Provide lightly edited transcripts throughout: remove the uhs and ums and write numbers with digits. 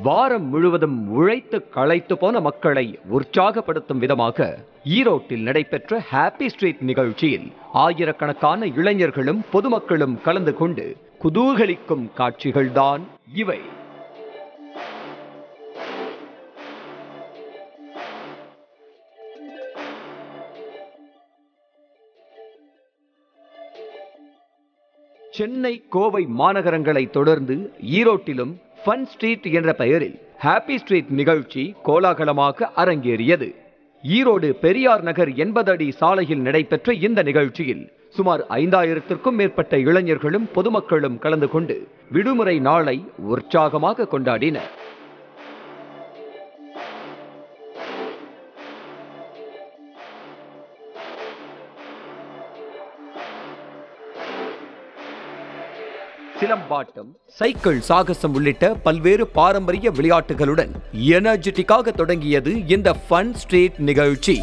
வாரம் முழுவதும் உழைத்து களைத்து போன மக்களை உற்சாகப்படுத்தும் விதமாக ஈரோட்டில் நடைபெற்ற ஹாப்பி ஸ்ட்ரீட் நிகழ்ச்சியில் ஆயிரக்கணக்கான இளைஞர்களும் பொதுமக்களும் கலந்து கொண்டு குதூகலிக்கும் காட்சிகள்தான் இவை. சென்னை, கோவை மாநகரங்களை தொடர்ந்து ஈரோட்டிலும் ஃபன் ஸ்ட்ரீட் என்ற பெயரில் ஹாப்பி ஸ்ட்ரீட் நிகழ்ச்சி கோலாகலமாக அரங்கேறியது. ஈரோடு பெரியார் நகர் 80 அடி சாலையில் நடைபெற்ற இந்த நிகழ்ச்சியில் சுமார் 5000த்திற்கும் மேற்பட்ட இளைஞர்களும் பொதுமக்களும் கலந்து கொண்டு விடுமுறை நாளை உற்சாகமாக கொண்டாடினர். சிலம்பாட்டம், சைக்கிள் சாகசம் உள்ளிட்ட பல்வேறு பாரம்பரிய விளையாட்டுகளுடன் எனர்ஜெட்டிக்காக தொடங்கியது இந்த ஃபன் ஸ்ட்ரீட் நிகழ்ச்சி.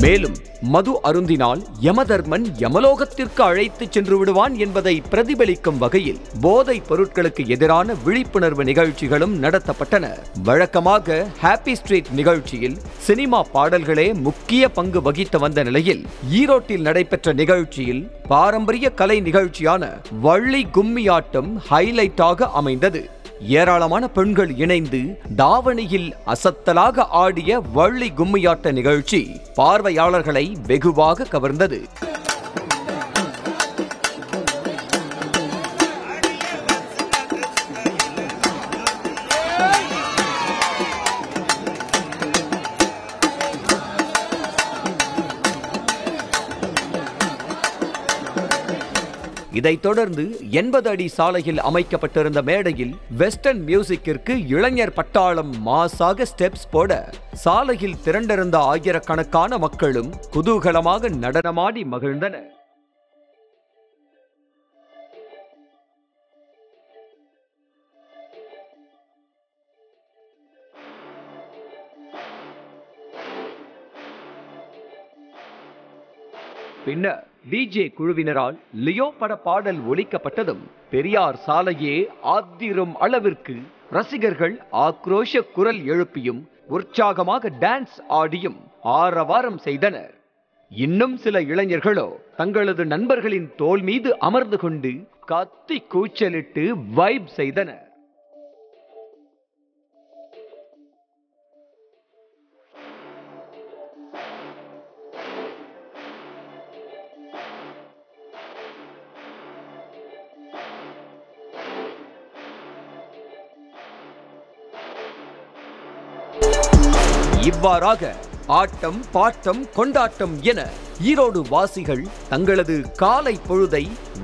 மேலும் மது அருந்தினால் யமதர்மன் யமலோகத்திற்கு அழைத்து சென்று விடுவான் என்பதை பிரதிபலிக்கும் வகையில் போதைப் பொருட்களுக்கு எதிரான விழிப்புணர்வு நிகழ்ச்சிகளும் நடத்தப்பட்டன. வழக்கமாக ஹாப்பி ஸ்ட்ரீட் நிகழ்ச்சியில் சினிமா பாடல்களே முக்கிய பங்கு வகித்து வந்த நிலையில் ஈரோட்டில் நடைபெற்ற நிகழ்ச்சியில் பாரம்பரிய கலை நிகழ்ச்சியான வள்ளி கும்மியாட்டம் ஹைலைட்டாக அமைந்தது. ஏராளமான பெண்கள் இணைந்து தாவணியில் அசத்தலாக ஆடிய வள்ளி கும்மியாட்ட நிகழ்ச்சி பார்வையாளர்களை வெகுவாக கவர்ந்தது. இதைத் தொடர்ந்து 80 அடி சாலையில் அமைக்கப்பட்டிருந்த மேடையில் வெஸ்டர்ன் மியூசிக்கிற்கு இளைஞர் பட்டாளம் மாசாக ஸ்டெப்ஸ் போட சாலையில் திரண்டிருந்த ஆயிரக்கணக்கான மக்களும் குதூகலமாக நடனமாடி மகிழ்ந்தனர். பின்னர் டிஜே குழுவினரால் லியோ பட பாடல் ஒலிக்கப்பட்டதும் பெரியார் சாலையே ஆத்திரும் அளவிற்கு ரசிகர்கள் ஆக்ரோஷ குரல் எழுப்பியும் உற்சாகமாக டான்ஸ் ஆடியும் ஆரவாரம் செய்தனர். இன்னும் சில இளைஞர்களோ தங்களது நண்பர்களின் தோள் மீது அமர்ந்து கொண்டு கத்தி கூச்சலிட்டு வைப் செய்தனர். இவ்வாறாக ஆட்டம், பாட்டம், கொண்டாட்டம் என ஈரோடு வாசிகள் தங்களது காலை பொழுதை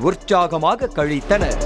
உற்சாகமாக கழித்தனர்.